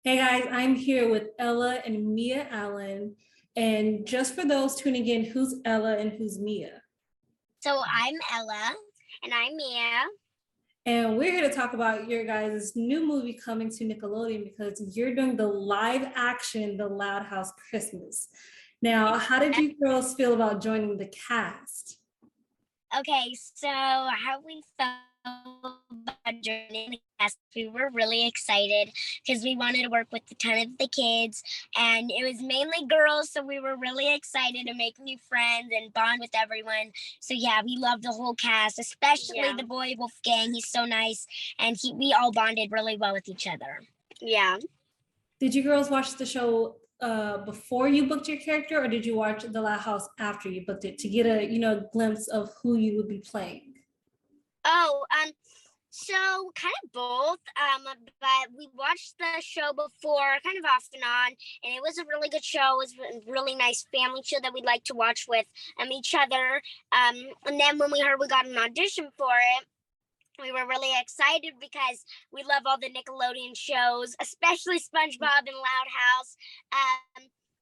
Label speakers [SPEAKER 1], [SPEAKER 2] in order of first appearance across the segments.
[SPEAKER 1] Hey guys, I'm here with Ella and Mia Allan. And just for those tuning in, who's Ella and who's Mia?
[SPEAKER 2] So I'm Ella. And I'm Mia.
[SPEAKER 1] And we're here to talk about your guys' new movie coming to Nickelodeon because you're doing the live action The Loud House Christmas. Now, how did you girls feel about joining the cast?
[SPEAKER 2] Okay, so how we felt about joining the cast, we were really excited because we wanted to work with a ton of the kids, and it was mainly girls, so we were really excited to make new friends and bond with everyone. So yeah, we love the whole cast, especially the boy Wolfgang. He's so nice, and we all bonded really well with each other. Yeah.
[SPEAKER 1] Did you girls watch the show before you booked your character, or did you watch The Loud House after you booked it to get a glimpse of who you would be playing?
[SPEAKER 2] Oh, so kind of both. But we watched the show before, kind of off and on, and it was a really good show. It was a really nice family show that we'd like to watch with each other. And then when we heard we got an audition for it, we were really excited because we love all the Nickelodeon shows, especially SpongeBob and Loud House.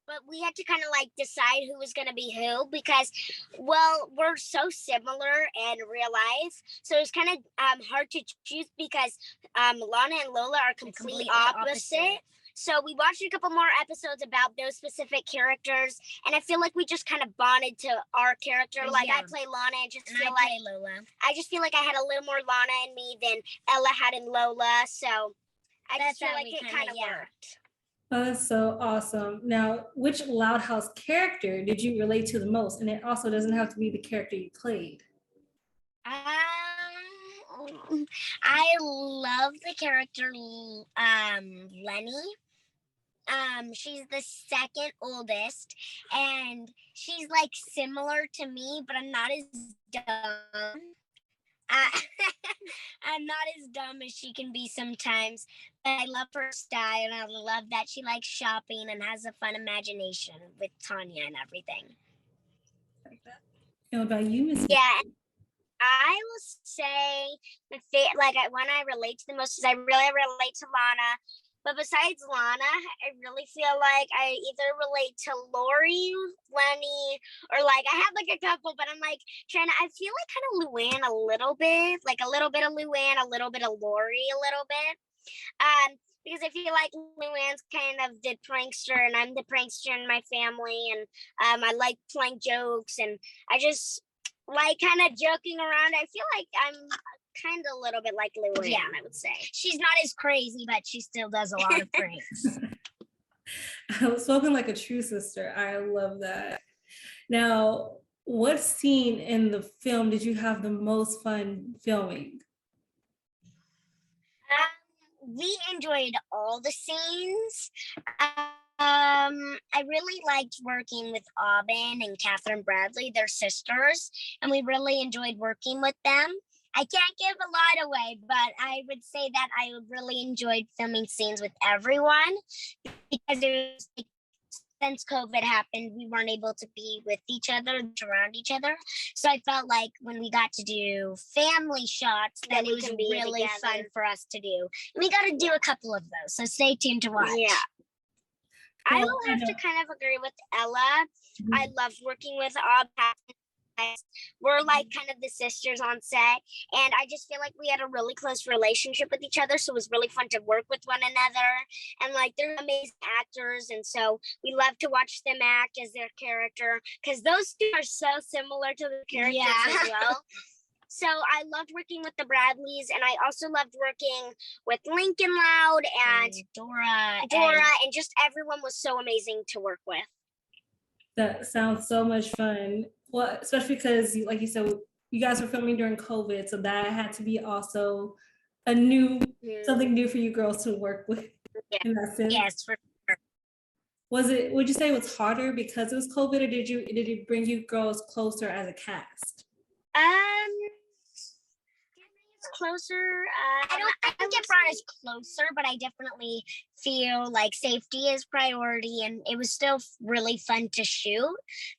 [SPEAKER 2] But we had to kind of like decide who was going to be who because, well, we're so similar in real life. So it's kind of hard to choose because Lana and Lola are completely opposite. So we watched a couple more episodes about those specific characters, and I feel like we just kind of bonded to our character. Like I play Lana, and play Lola. I just feel like I had a little more Lana in me than Ella had in Lola. So I just feel like it kind of worked.
[SPEAKER 1] Oh, that's so awesome. Now, which Loud House character did you relate to the most? And it also doesn't have to be the character you played.
[SPEAKER 2] I love the character Lenny. She's the second oldest, and she's like similar to me, but I'm not as dumb. I'm not as dumb as she can be sometimes, but I love her style, and I love that she likes shopping and has a fun imagination with Tanya and everything.
[SPEAKER 1] Like that. And what about you, Miss?
[SPEAKER 2] Yeah, I will say when I relate to the most is I really relate to Lana. But besides Lana, I really feel like I either relate to Lori, Lenny, or like I have like a couple, but I'm like I feel like kind of Luann a little bit, like a little bit of Luann, a little bit of Lori, a little bit. Because I feel like Luann's kind of the prankster and I'm the prankster in my family, and I like playing jokes, and I just like kind of joking around. I feel like I'm kind of a little bit like Luann, I would say. She's not as crazy, but she still does a lot of pranks.
[SPEAKER 1] Spoken like a true sister. I love that. Now, what scene in the film did you have the most fun filming?
[SPEAKER 2] We enjoyed all the scenes. I really liked working with Aubin and Catherine Bradley, their sisters, and we really enjoyed working with them. I can't give a lot away, but I would say that I really enjoyed filming scenes with everyone because it was like, since COVID happened, we weren't able to be with each other, around each other. So I felt like when we got to do family shots, that it was really fun for us to do. And we got to do a couple of those. So stay tuned to watch. Yeah. I will have to kind of agree with Ella. Mm-hmm. I loved working with we're like kind of the sisters on set, and I just feel like we had a really close relationship with each other, so it was really fun to work with one another, and like they're amazing actors, and so we love to watch them act as their character because those two are so similar to the characters as well. So I loved working with the Bradleys, and I also loved working with Lincoln Loud and Dora, and just everyone was so amazing to work with.
[SPEAKER 1] That sounds so much fun. Well, especially because, like you said, you guys were filming during COVID, so that had to be also something new for you girls to work with.
[SPEAKER 2] Yeah.
[SPEAKER 1] In that sense.
[SPEAKER 2] Yes, for sure.
[SPEAKER 1] Would you say it was harder because it was COVID, or did it bring you girls closer as a cast?
[SPEAKER 2] Did it bring us closer. I think it brought us closer, but I definitely feel like safety is priority, and it was still really fun to shoot.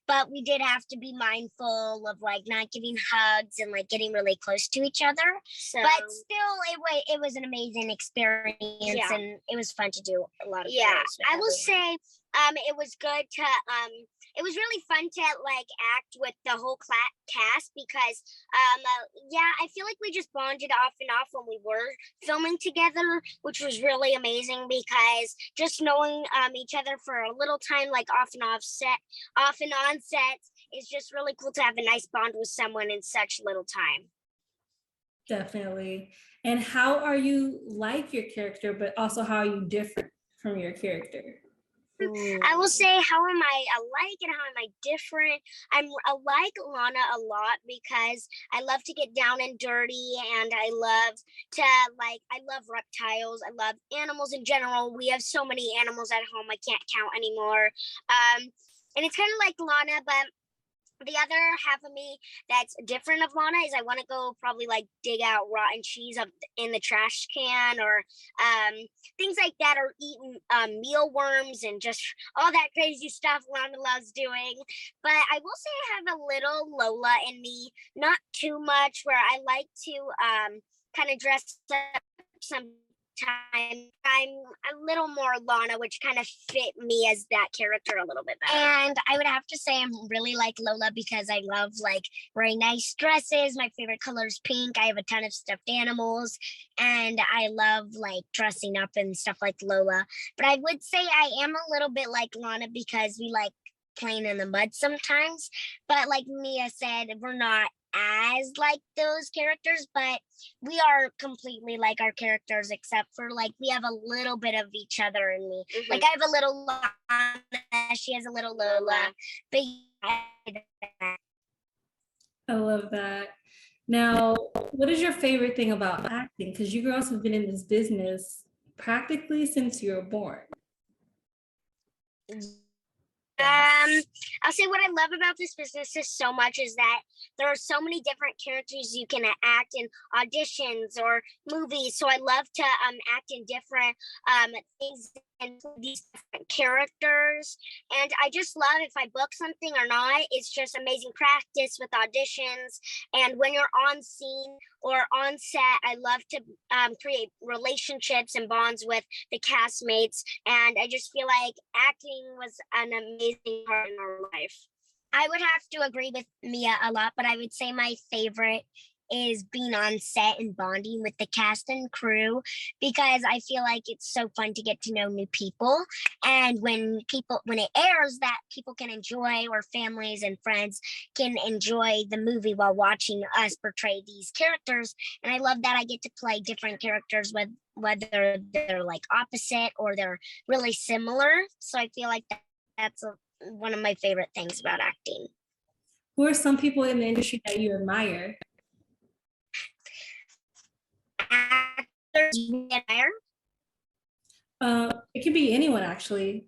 [SPEAKER 2] But we did have to be mindful of like not giving hugs and like getting really close to each other. But still, it was an amazing experience, and it was fun to do a lot of. Yeah, I will say, it was good to it was really fun to like act with the whole cast because I feel like we just bonded off and off when we were filming together, which was really amazing because just knowing each other for a little time, like off and on sets, is just really cool to have a nice bond with someone in such little time.
[SPEAKER 1] Definitely. And how are you like your character, but also how are you different from your character?
[SPEAKER 2] I will say, how am I alike and how am I different? I like Lana a lot because I love to get down and dirty, and I love reptiles. I love animals in general. We have so many animals at home, I can't count anymore. And it's kind of like Lana, but the other half of me that's different of Lana is I want to go probably like dig out rotten cheese in the trash can, or things like that, or eating mealworms and just all that crazy stuff Lana loves doing. But I will say I have a little Lola in me, not too much, where I like to kind of dress up sometimes. I'm a little more Lana, which kind of fit me as that character a little bit better. And I would have to say I'm really like Lola because I love like wearing nice dresses. My favorite color is pink. I have a ton of stuffed animals, and I love like dressing up and stuff like Lola. But I would say I am a little bit like Lana because we like playing in the mud sometimes. But like Mia said, we're not as like those characters, but we are completely like our characters, except for like we have a little bit of each other in me. Mm-hmm. Like I have a little Lana, she has a little Lola, but
[SPEAKER 1] I love that. Now, what is your favorite thing about acting? Because you girls have been in this business practically since you were born.
[SPEAKER 2] I'll say what I love about this business is so much is that there are so many different characters you can act in auditions or movies. So I love to act in different things and these different characters. And I just love if I book something or not. It's just amazing practice with auditions. And when you're on scene or on set, I love to create relationships and bonds with the castmates. And I just feel like acting was an amazing part in our life. I would have to agree with Mia a lot, but I would say my favorite is being on set and bonding with the cast and crew, because I feel like it's so fun to get to know new people. And when it airs, that people can enjoy, or families and friends can enjoy the movie while watching us portray these characters. And I love that I get to play different characters with whether they're like opposite or they're really similar. So I feel like that's one of my favorite things about acting.
[SPEAKER 1] Who are some people in the industry that you admire?
[SPEAKER 2] Actors you admire?
[SPEAKER 1] It could be anyone, actually.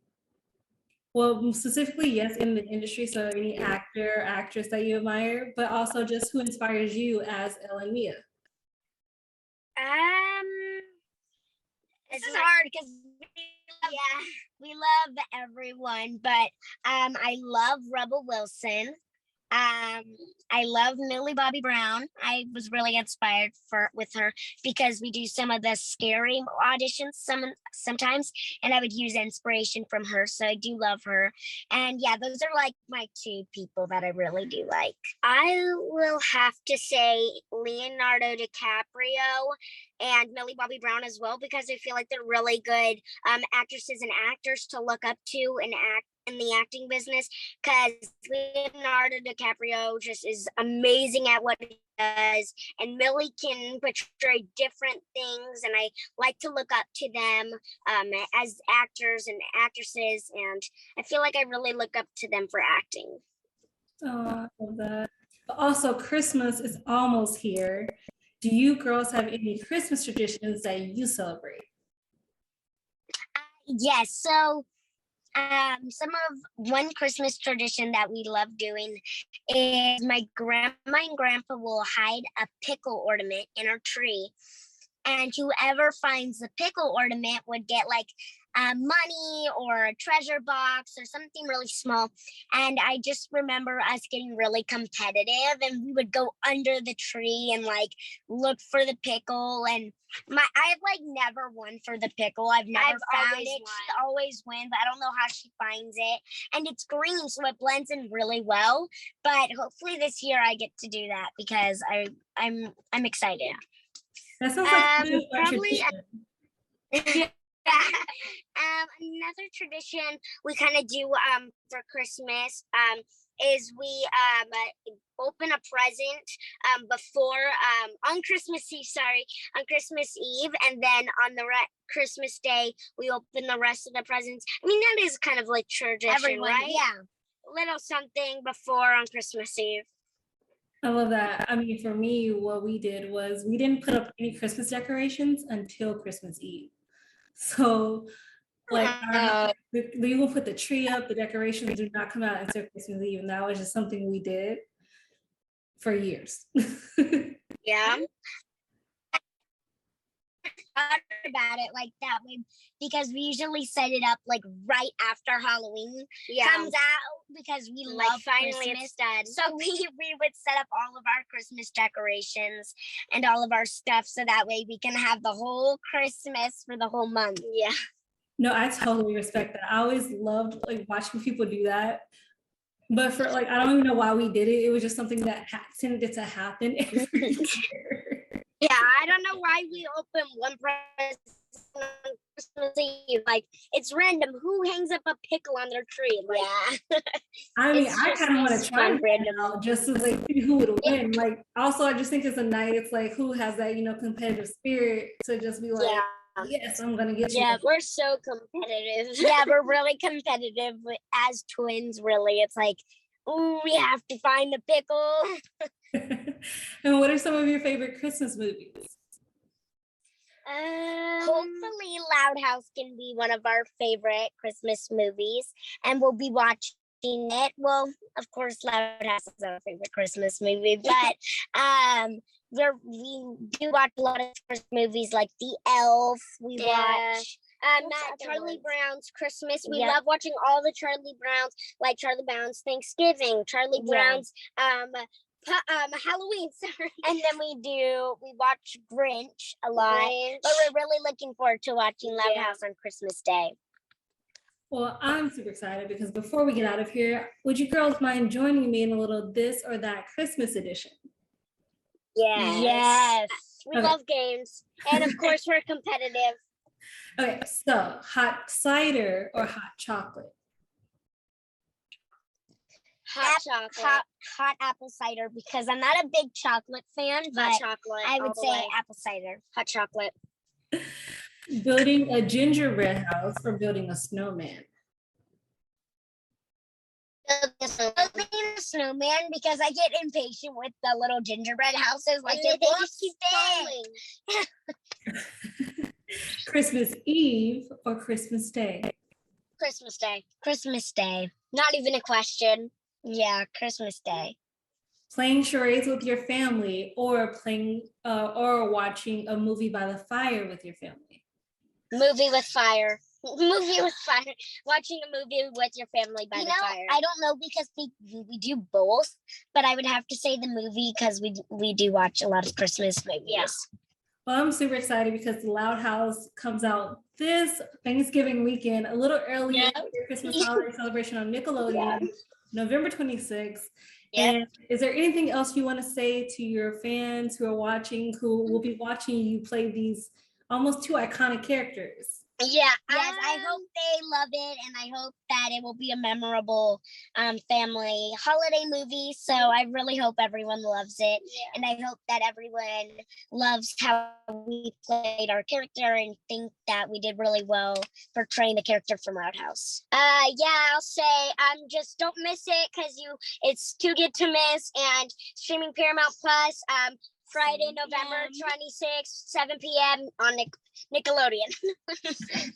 [SPEAKER 1] Well, specifically, yes, in the industry. So any actor, actress that you admire, but also just who inspires you as Ellen Mia.
[SPEAKER 2] This is hard because we love everyone, but I love Rebel Wilson. I love Millie Bobby Brown. I was really inspired with her because we do some of the scary auditions sometimes, and I would use inspiration from her. So I do love her. And yeah, those are like my two people that I really do like. I will have to say Leonardo DiCaprio and Millie Bobby Brown as well, because I feel like they're really good actresses and actors to look up to and act in the acting business, because Leonardo DiCaprio just is amazing at what he does, and Millie can portray different things, and I like to look up to them as actors and actresses, and I feel like I really look up to them for acting.
[SPEAKER 1] Oh, I love that. But also, Christmas is almost here. Do you girls have any Christmas traditions that you celebrate?
[SPEAKER 2] Yes, so One Christmas tradition that we love doing is my grandma and grandpa will hide a pickle ornament in our tree, and whoever finds the pickle ornament would get like money or a treasure box or something really small. And I just remember us getting really competitive, and we would go under the tree and like look for the pickle. And I've like never won for the pickle. I've never found it. She always wins. I don't know how she finds it. And it's green, so it blends in really well. But hopefully this year I get to do that because I'm excited.
[SPEAKER 1] That sounds like a
[SPEAKER 2] Probably.
[SPEAKER 1] tradition.
[SPEAKER 2] Another tradition we kind of do for Christmas is we open a present before on Christmas Eve. On Christmas Eve, and then on the Christmas Day we open the rest of the presents. I mean, that is kind of like tradition, right? Yeah, a little something before on Christmas Eve.
[SPEAKER 1] I love that. I mean, for me, what we did was we didn't put up any Christmas decorations until Christmas Eve. So like we will put the tree up, the decorations do not come out until Christmas Eve. And that was just something we did for years.
[SPEAKER 2] Yeah. About it like that way because we usually set it up like right after Halloween comes out because we love finally Christmas. So we would set up all of our Christmas decorations and all of our stuff so that way we can have the whole Christmas for the whole month. Yeah.
[SPEAKER 1] No, I totally respect that. I always loved like watching people do that. But for like, I don't even know why we did it. It was just something that tended to happen every year.
[SPEAKER 2] Yeah, I don't know why we open one present on Christmas Eve. Like, it's random. Who hangs up a pickle on their tree? Like, yeah.
[SPEAKER 1] I mean, I kind of want to try random just to like see who would win. Like, also, I just think it's a night. It's like who has that, competitive spirit to just be like, yes, I'm gonna get you.
[SPEAKER 2] Yeah, we're so competitive. Yeah, we're really competitive as twins. Really, it's like, oh, we have to find the pickle.
[SPEAKER 1] And what are some of your favorite Christmas movies?
[SPEAKER 2] Hopefully Loud House can be one of our favorite Christmas movies, and we'll be watching it. Well, of course, Loud House is our favorite Christmas movie, but we do watch a lot of Christmas movies like The Elf. We watch Charlie Brown's Christmas. We love watching all the Charlie Browns, like Charlie Brown's Thanksgiving, Charlie Brown's Halloween, sorry. And then we watch Grinch a lot. But we're really looking forward to watching Loud House on Christmas Day.
[SPEAKER 1] Well, I'm super excited because before we get out of here, would you girls mind joining me in a little this or that Christmas edition?
[SPEAKER 2] Yes. We love games. And of course, we're competitive.
[SPEAKER 1] Okay, so hot cider or hot chocolate?
[SPEAKER 2] Hot apple cider because I'm not a big chocolate fan, but I would say apple cider. Hot chocolate.
[SPEAKER 1] Building a gingerbread house or building a snowman?
[SPEAKER 2] Building a snowman because I get impatient with the little gingerbread houses. Like they just keep falling.
[SPEAKER 1] Christmas Eve or Christmas Day?
[SPEAKER 2] Christmas Day. Christmas Day. Not even a question. Yeah, Christmas Day.
[SPEAKER 1] Playing charades with your family or watching a movie by the fire with your family?
[SPEAKER 2] Movie with fire. Movie with fire. Watching a movie with your family by the fire. I don't know because we do both, but I would have to say the movie because we do watch a lot of Christmas movies. Yeah.
[SPEAKER 1] Well, I'm super excited because the Loud House comes out this Thanksgiving weekend, a little earlier than your Christmas holiday celebration on Nickelodeon, November 26th. And is there anything else you want to say to your fans who are watching, who will be watching you play these almost two iconic characters?
[SPEAKER 2] Yes, I hope they love it, and I hope that it will be a memorable family holiday movie. So I really hope everyone loves it, and I hope that everyone loves how we played our character and think that we did really well portraying the character from Loud House. I'll say just don't miss it because it's too good to miss, and streaming Paramount Plus. Friday, November 26th, 7 p.m. on Nickelodeon.